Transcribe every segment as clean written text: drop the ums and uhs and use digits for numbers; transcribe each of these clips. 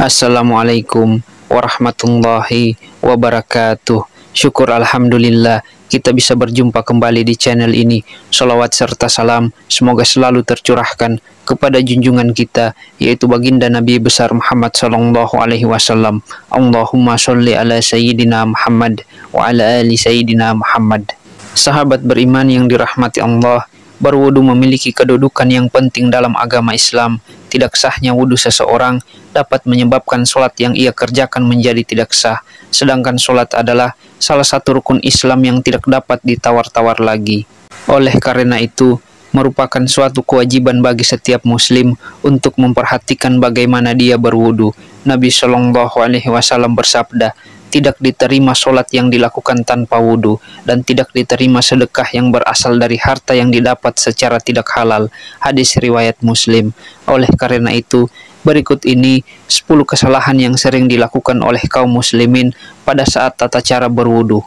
Assalamualaikum warahmatullahi wabarakatuh. Syukur alhamdulillah kita bisa berjumpa kembali di channel ini. Salawat serta salam semoga selalu tercurahkan kepada junjungan kita, yaitu baginda Nabi besar Muhammad sallallahu alaihi wasallam. Allahumma sholli ala sayyidina Muhammad wa ala ali sayyidina Muhammad. Sahabat beriman yang dirahmati Allah, berwudu memiliki kedudukan yang penting dalam agama Islam. Tidak sahnya wudu seseorang dapat menyebabkan sholat yang ia kerjakan menjadi tidak sah. Sedangkan sholat adalah salah satu rukun Islam yang tidak dapat ditawar-tawar lagi. Oleh karena itu, merupakan suatu kewajiban bagi setiap muslim untuk memperhatikan bagaimana dia berwudu. Nabi Shallallahu Alaihi Wasallam bersabda, tidak diterima sholat yang dilakukan tanpa wudu, dan tidak diterima sedekah yang berasal dari harta yang didapat secara tidak halal. Hadis riwayat Muslim. Oleh karena itu, berikut ini 10 kesalahan yang sering dilakukan oleh kaum muslimin pada saat tata cara berwudu.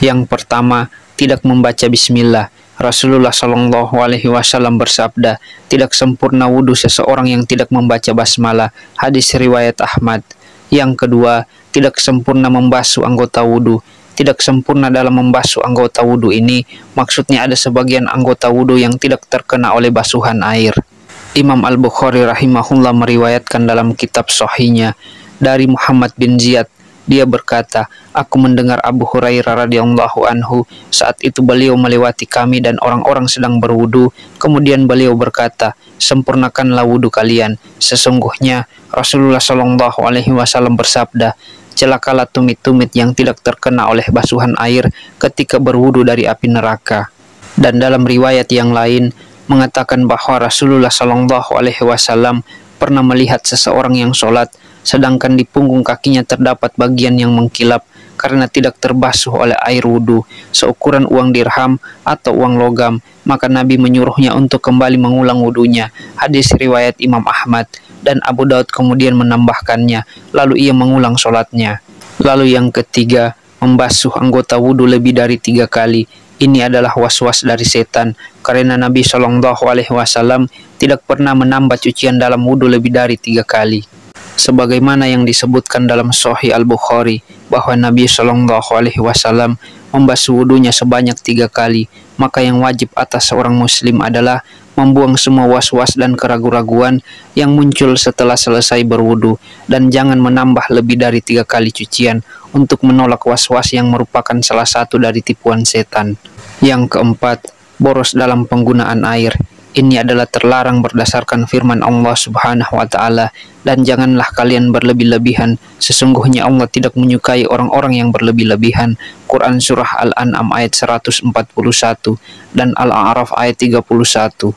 Yang pertama, tidak membaca bismillah. Rasulullah Shallallahu Alaihi Wasallam bersabda, tidak sempurna wudu seseorang yang tidak membaca basmalah. Hadis riwayat Ahmad. Yang kedua, tidak sempurna membasuh anggota wudu. Tidak sempurna dalam membasuh anggota wudu ini, maksudnya ada sebagian anggota wudu yang tidak terkena oleh basuhan air. Imam Al-Bukhari rahimahullah meriwayatkan dalam kitab Sahihnya dari Muhammad bin Ziyad. Dia berkata, aku mendengar Abu Hurairah radhiyallahu anhu, saat itu beliau melewati kami dan orang-orang sedang berwudu. Kemudian beliau berkata, sempurnakanlah wudu kalian. Sesungguhnya Rasulullah Shallallahu Alaihi Wasallam bersabda, celakalah tumit-tumit yang tidak terkena oleh basuhan air ketika berwudu dari api neraka. Dan dalam riwayat yang lain mengatakan bahwa Rasulullah Shallallahu Alaihi Wasallam pernah melihat seseorang yang sholat, sedangkan di punggung kakinya terdapat bagian yang mengkilap karena tidak terbasuh oleh air wudu, seukuran uang dirham atau uang logam. Maka Nabi menyuruhnya untuk kembali mengulang wudunya. Hadis riwayat Imam Ahmad. Dan Abu Daud kemudian menambahkannya, lalu ia mengulang sholatnya. Lalu yang ketiga, membasuh anggota wudu lebih dari 3 kali. Ini adalah was-was dari setan, karena Nabi Shallallahu Alaihi Wasallam tidak pernah menambah cucian dalam wudu lebih dari 3 kali. Sebagaimana yang disebutkan dalam Sahih Al-Bukhari, bahwa Nabi Shallallahu Alaihi Wasallam membasuh wudunya sebanyak 3 kali. Maka yang wajib atas seorang muslim adalah membuang semua was-was dan keraguan-raguan yang muncul setelah selesai berwudu, dan jangan menambah lebih dari 3 kali cucian untuk menolak was-was yang merupakan salah satu dari tipuan setan. Yang keempat, boros dalam penggunaan air. Ini adalah terlarang berdasarkan firman Allah Subhanahu wa Ta'ala, dan janganlah kalian berlebih-lebihan. Sesungguhnya Allah tidak menyukai orang-orang yang berlebih-lebihan. Quran Surah Al-An'am ayat 141 dan Al-A'raf ayat 31.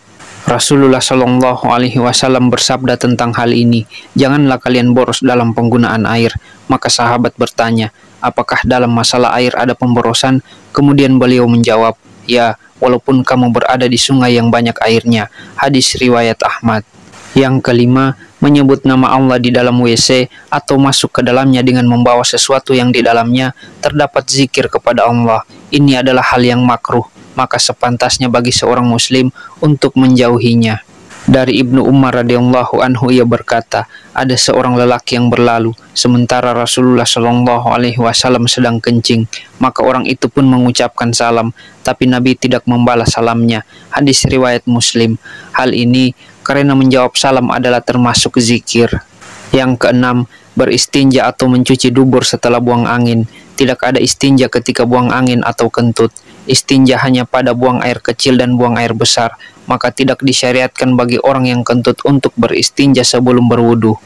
Rasulullah Shallallahu Alaihi Wasallam bersabda tentang hal ini, janganlah kalian boros dalam penggunaan air. Maka sahabat bertanya, apakah dalam masalah air ada pemborosan? Kemudian beliau menjawab, ya, walaupun kamu berada di sungai yang banyak airnya. Hadis riwayat Ahmad. Yang kelima, menyebut nama Allah di dalam WC atau masuk ke dalamnya dengan membawa sesuatu yang di dalamnya terdapat zikir kepada Allah. Ini adalah hal yang makruh, maka sepantasnya bagi seorang muslim untuk menjauhinya. Dari Ibnu Umar radhiyallahu anhu, ia berkata, ada seorang lelaki yang berlalu sementara Rasulullah Shallallahu Alaihi Wasallam sedang kencing, maka orang itu pun mengucapkan salam, tapi Nabi tidak membalas salamnya. Hadis riwayat Muslim. Hal ini karena menjawab salam adalah termasuk zikir. Yang keenam, beristinja atau mencuci dubur setelah buang angin. Tidak ada istinja ketika buang angin atau kentut. Istinja hanya pada buang air kecil dan buang air besar, maka tidak disyariatkan bagi orang yang kentut untuk beristinja sebelum berwudu.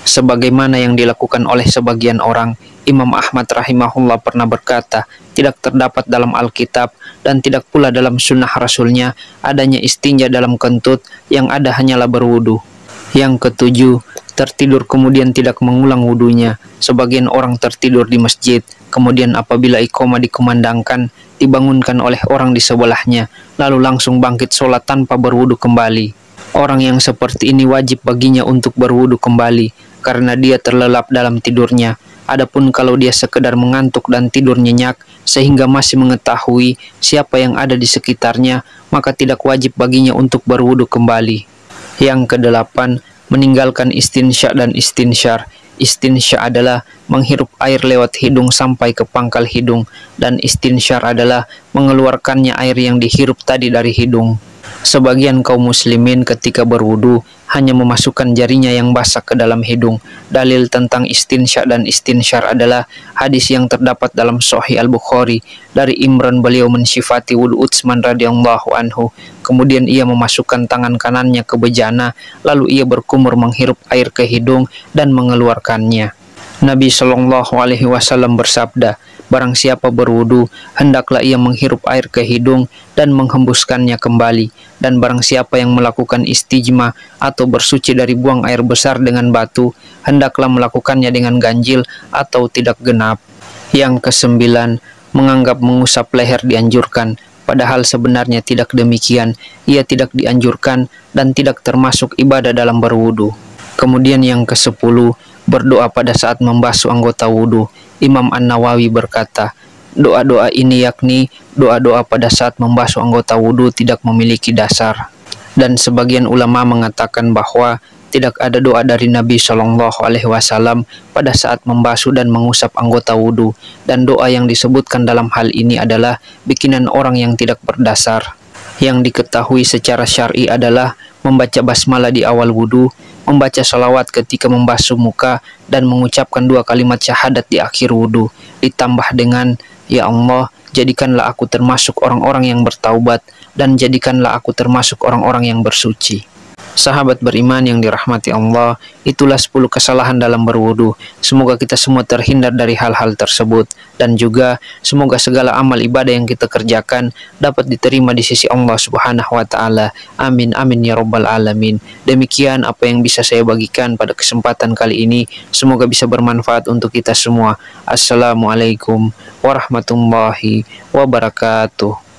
Sebagaimana yang dilakukan oleh sebagian orang, Imam Ahmad rahimahullah pernah berkata, tidak terdapat dalam Alkitab dan tidak pula dalam sunnah Rasulnya adanya istinja dalam kentut, yang ada hanyalah berwudu. Yang ketujuh, tertidur kemudian tidak mengulang wudunya. Sebagian orang tertidur di masjid, kemudian apabila iqamah dikumandangkan, dibangunkan oleh orang di sebelahnya, lalu langsung bangkit sholat tanpa berwudu kembali. Orang yang seperti ini wajib baginya untuk berwudu kembali, karena dia terlelap dalam tidurnya. Adapun kalau dia sekedar mengantuk dan tidur nyenyak, sehingga masih mengetahui siapa yang ada di sekitarnya, maka tidak wajib baginya untuk berwudu kembali. Yang kedelapan, meninggalkan istinsya dan istinsyar. Istinsya adalah menghirup air lewat hidung sampai ke pangkal hidung, dan istinsyar adalah mengeluarkannya air yang dihirup tadi dari hidung. Sebagian kaum muslimin ketika berwudu hanya memasukkan jarinya yang basah ke dalam hidung. Dalil tentang istinsya dan istinsyar adalah hadis yang terdapat dalam Sahih Al-Bukhari dari Imran, beliau mensifati wudu Utsman radhiyallahu anhu. Kemudian ia memasukkan tangan kanannya ke bejana, lalu ia berkumur menghirup air ke hidung dan mengeluarkannya. Nabi Shallallahu Alaihi Wasallam bersabda, barang siapa berwudu, hendaklah ia menghirup air ke hidung dan menghembuskannya kembali. Dan barang siapa yang melakukan istijma atau bersuci dari buang air besar dengan batu, hendaklah melakukannya dengan ganjil atau tidak genap. Yang kesembilan, menganggap mengusap leher dianjurkan. Padahal sebenarnya tidak demikian, ia tidak dianjurkan dan tidak termasuk ibadah dalam berwudu. Kemudian yang ke-10, berdoa pada saat membasuh anggota wudu. Imam An-Nawawi berkata, doa-doa ini yakni doa-doa pada saat membasuh anggota wudu tidak memiliki dasar. Dan sebagian ulama mengatakan bahwa tidak ada doa dari Nabi Shallallahu Alaihi Wasallam pada saat membasuh dan mengusap anggota wudu, dan doa yang disebutkan dalam hal ini adalah bikinan orang yang tidak berdasar. Yang diketahui secara syar'i adalah membaca basmalah di awal wudu, membaca salawat ketika membasuh muka, dan mengucapkan 2 kalimat syahadat di akhir wudu, ditambah dengan, ya Allah, jadikanlah aku termasuk orang-orang yang bertaubat, dan jadikanlah aku termasuk orang-orang yang bersuci. Sahabat beriman yang dirahmati Allah, itulah 10 kesalahan dalam berwudu. Semoga kita semua terhindar dari hal-hal tersebut, dan juga semoga segala amal ibadah yang kita kerjakan dapat diterima di sisi Allah Subhanahu wa taala. Amin amin ya rabbal alamin. Demikian apa yang bisa saya bagikan pada kesempatan kali ini. Semoga bisa bermanfaat untuk kita semua. Assalamualaikum warahmatullahi wabarakatuh.